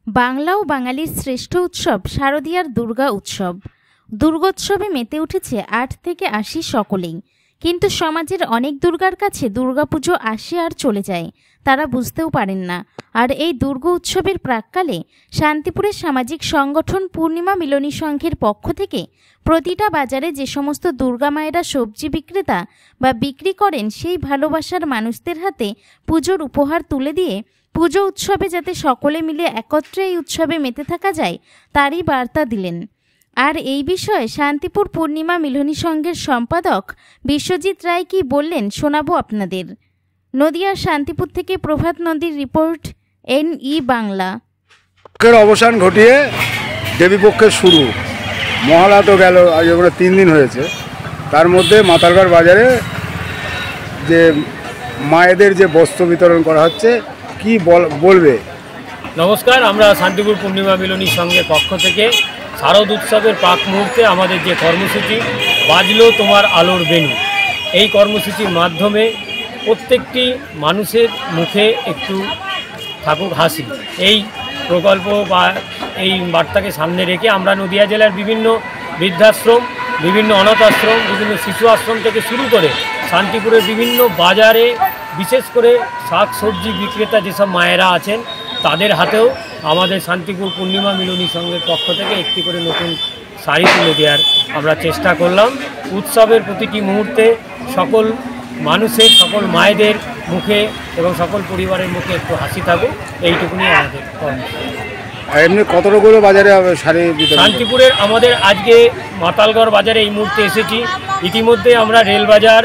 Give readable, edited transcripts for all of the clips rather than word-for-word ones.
বাংলা ও বাঙালির শ্রেষ্ঠ উৎসব শারদীয়ার দুর্গা উৎসব। দুর্গোৎসবে মেতে উঠেছে ৮ থেকে ৮০ সকলেই। কিন্তু সমাজের অনেক দুর্গার কাছে দুর্গাপুজো আসে আর চলে যায়, তারা বুঝতেও পারেন না। আর এই দুর্গা উৎসবের প্রাক্কালে শান্তিপুরের সামাজিক সংগঠন পূর্ণিমা মিলনী সংঘের পক্ষ থেকে প্রতিটা বাজারে যে সমস্ত দুর্গা মায়েরা সবজি বিক্রেতা বা বিক্রি করেন, সেই ভালোবাসার মানুষদের হাতে পুজোর উপহার তুলে দিয়ে পুজো উৎসবে যাতে সকলে মিলে একত্রে এই উৎসবে মেতে থাকা যায়, তারই বার্তা দিলেন। আর এই বিষয়ে শান্তিপুর পূর্ণিমা মিলনী সংঘের সম্পাদক বিশ্বজিৎ রায় কি বললেন শোনাবো আপনাদের। নদিয়ার শান্তিপুর থেকে প্রভাত নদীর রিপোর্ট, NE বাংলা। অবসান ঘটিয়ে দেবীপক্ষের শুরু, মহালয়া তো গেল, আজ 3 দিন হয়েছে। তার মধ্যে মাতালগড় বাজারে যে মায়েদের যে বস্ত্র বিতরণ করা হচ্ছে, কি বলবে? নমস্কার, আমরা শান্তিপুর পূর্ণিমা মিলনী সংঘের পক্ষ থেকে শারদ উৎসবের প্রাক মুহূর্তে আমাদের যে কর্মসূচি বাজলো তোমার আলোর বেনু, এই কর্মসূচির মাধ্যমে প্রত্যেকটি মানুষের মুখে একটু থাকুক হাসি, এই প্রকল্প বা এই বার্তাকে সামনে রেখে আমরা নদিয়া জেলার বিভিন্ন বৃদ্ধাশ্রম, বিভিন্ন অনাথ আশ্রম, বিভিন্ন শিশু আশ্রম থেকে শুরু করে শান্তিপুরের বিভিন্ন বাজারে, বিশেষ করে শাক সবজি বিক্রেতা যেসব মায়েরা আছেন, তাদের হাতেও আমাদের শান্তিপুর পূর্ণিমা মিলনী সংঘের পক্ষ থেকে একটি করে নতুন শাড়ি তুলে দেওয়ার আমরা চেষ্টা করলাম। উৎসবের প্রতিটি মুহূর্তে সকল মানুষের, সকল মায়েদের মুখে এবং সকল পরিবারের মুখে একটু হাসি থাকুক, এইটুকুনি আমাদের কর্মসূচি। এমনি কতগুলো বাজারে শাড়ি? শান্তিপুরের আমাদের আজকে মাতালগড় বাজারে এই মুহূর্তে এসেছি। ইতিমধ্যে আমরা রেলবাজার,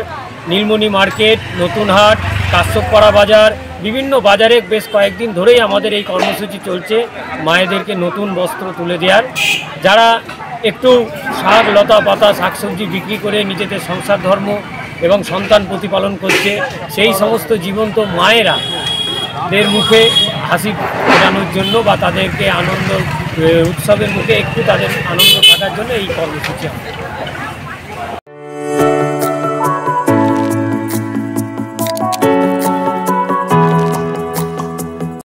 নীলমণি মার্কেট, নতুনহাট, কাশ্যপপাড়া বাজার, বিভিন্ন বাজারে বেশ কয়েকদিন ধরেই আমাদের এই কর্মসূচি চলছে মায়েদেরকে নতুন বস্ত্র তুলে দেওয়ার। যারা একটু শাক, লতা পাতা, শাকসবজি বিক্রি করে নিজেদের সংসার ধর্ম এবং সন্তান প্রতিপালন করছে, সেই সমস্ত জীবন্ত মায়েরা দের মুখে হাসি ফোটানোর জন্য বা তাদেরকে আনন্দ, উৎসবের মুখে একটু তাদের আনন্দ থাকার জন্য এই কর্মসূচি।